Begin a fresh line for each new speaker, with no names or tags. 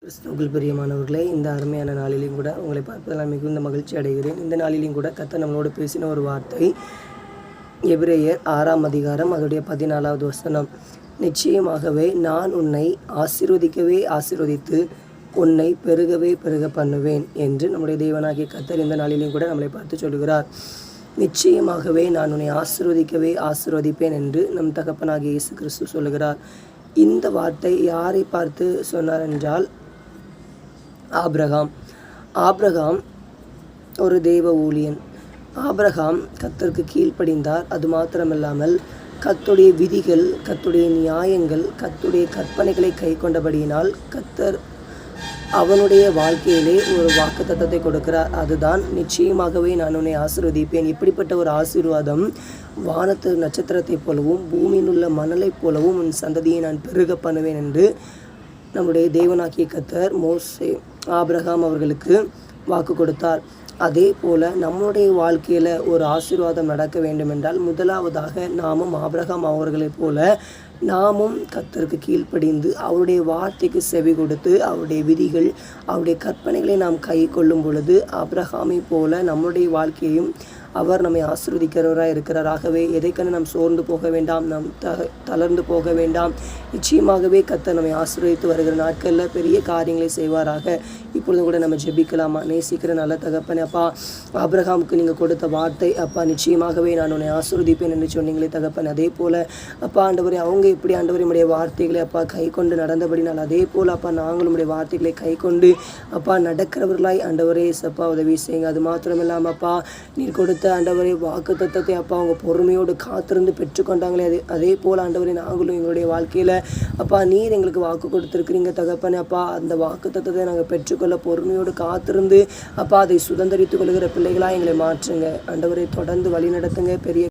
கிறிஸ்துவுக்குள் பிரியமானவர்களே, இந்த அருமையான நாளிலும் கூட உங்களை பார்ப்பதில் நான் மிகுந்த மகிழ்ச்சி அடைகிறேன். இந்த நாளிலும் கூட கர்த்தர் நம்மளோடு பேசின ஒரு வார்த்தை எபிரேயர் 6ஆம் அதிகாரம் அதோடைய 14வது வசனம். நிச்சயமாகவே நான் உன்னை ஆசீர்வதிக்கவே ஆசீர்வதித்து உன்னை பெருகவே பெருக பண்ணுவேன் என்று நம்முடைய தேவனாகிய கர்த்தர் இந்த நாளிலும் கூட நம்மளை பார்த்து சொல்கிறார். நிச்சயமாகவே நான் உன்னை ஆசீர்வதிக்கவே ஆசீர்வதிப்பேன் என்று நம் தகப்பனாகிய இயேசு கிறிஸ்து சொல்லுகிறார். இந்த வார்த்தை யாரை பார்த்து சொன்னார் என்றால் ஆபிரகாம் ஒரு தேவ ஊழியன். ஆபிரகாம் கர்த்தருக்கு கீழ்ப்படிந்தார். அது மாத்திரமல்லாமல் கர்த்தருடைய விதிகள், கர்த்தருடைய நியாயங்கள், கர்த்தருடைய கற்பனைகளை கை கொண்டபடியினால் கர்த்தர் அவனுடைய வாழ்க்கையிலே ஒரு வாக்குத்தத்தத்தை கொடுக்கிறார். அதுதான் நிச்சயமாகவே நான் உன்னை ஆசீர்வதிப்பேன். இப்படிப்பட்ட ஒரு ஆசீர்வாதம் வானத்து நட்சத்திரத்தைப் போலவும் பூமியில் உள்ள மணலைப் போலவும் உன் சந்ததியை நான் பெருக பண்ணுவேன் என்று நம்முடைய தேவனாகிய கர்த்தர் ஆபிரகாம் அவர்களுக்கு வாக்கு கொடுத்தார். அதே போல் நம்முடைய வாழ்க்கையில் ஒரு ஆசீர்வாதம் நடக்க வேண்டும் என்றால் முதலாவதாக நாமும் ஆபிரகாம் அவர்களைப் போல நாமும் கர்த்தருக்கு கீழ்ப்படிந்து அவருடைய வார்த்தைக்கு செவி கொடுத்து அவருடைய விதிகள், அவருடைய கற்பனைகளை நாம் கை கொள்ளும் பொழுது ஆபிரகாமை போல நம்முடைய வாழ்க்கையையும் அவர் நம்மை ஆசீர்வதிக்கிறவராக இருக்கிறார். ஆகவே எதைக்கண்டு நாம் சோர்ந்து போக வேண்டாம், நாம் தளர்ந்து போக வேண்டாம். நிச்சயமாகவே கர்த்தர் நம்மை ஆசீர்வதித்து வருகிற நாட்களில் பெரிய காரியங்களை செய்வாராக. இப்பொழுது கூட நம்ம ஜெபிக்கலாமா? நேசிக்கிற நல்ல தகப்பனே, அப்பா, ஆபிரகாமுக்கு நீங்கள் கொடுத்த வார்த்தை அப்பா, நிச்சயமாகவே நான் உன்னை ஆசீர்வதிப்பேன் என்று சொன்னீங்களே தகப்பன். அதே போல் அப்பா ஆண்டவரே, அவங்க எப்படி ஆண்டவரே உடைய வார்த்தைகளை அப்பா கை கொண்டு நடந்தபடினால் அதே போல் அப்பா நாங்களும் உடைய வார்த்தைகளை கை கொண்டு அப்பா நடக்கிறவர்களாய் ஆண்டவரே சப்பா உதவி செய்யுங்க. அது மாத்திரமில்லாமல் அப்பா நீர் கொடுத்த ஆண்டவரே வாக்கு தத்தத்தை அப்பா அவங்க பொறுமையோடு காத்திருந்து பெற்றுக்கொண்டாங்களே, அதே போல் ஆண்டவரே நாங்களும் எங்களுடைய வாழ்க்கையில் அப்பா நீர் எங்களுக்கு வாக்கு கொடுத்துருக்கிறீங்க தகப்பனே. அப்பா அந்த வாக்கு தத்தத்தை நாங்கள் பெற்றுக்கொள்ள பொறுமையோடு காத்திருந்து அப்பா அதை சுதந்திரித்துக் கொள்கிற பிள்ளைகளாக எங்களை மாற்றுங்க ஆண்டவரை. தொடர்ந்து வழி நடத்துங்க. பெரிய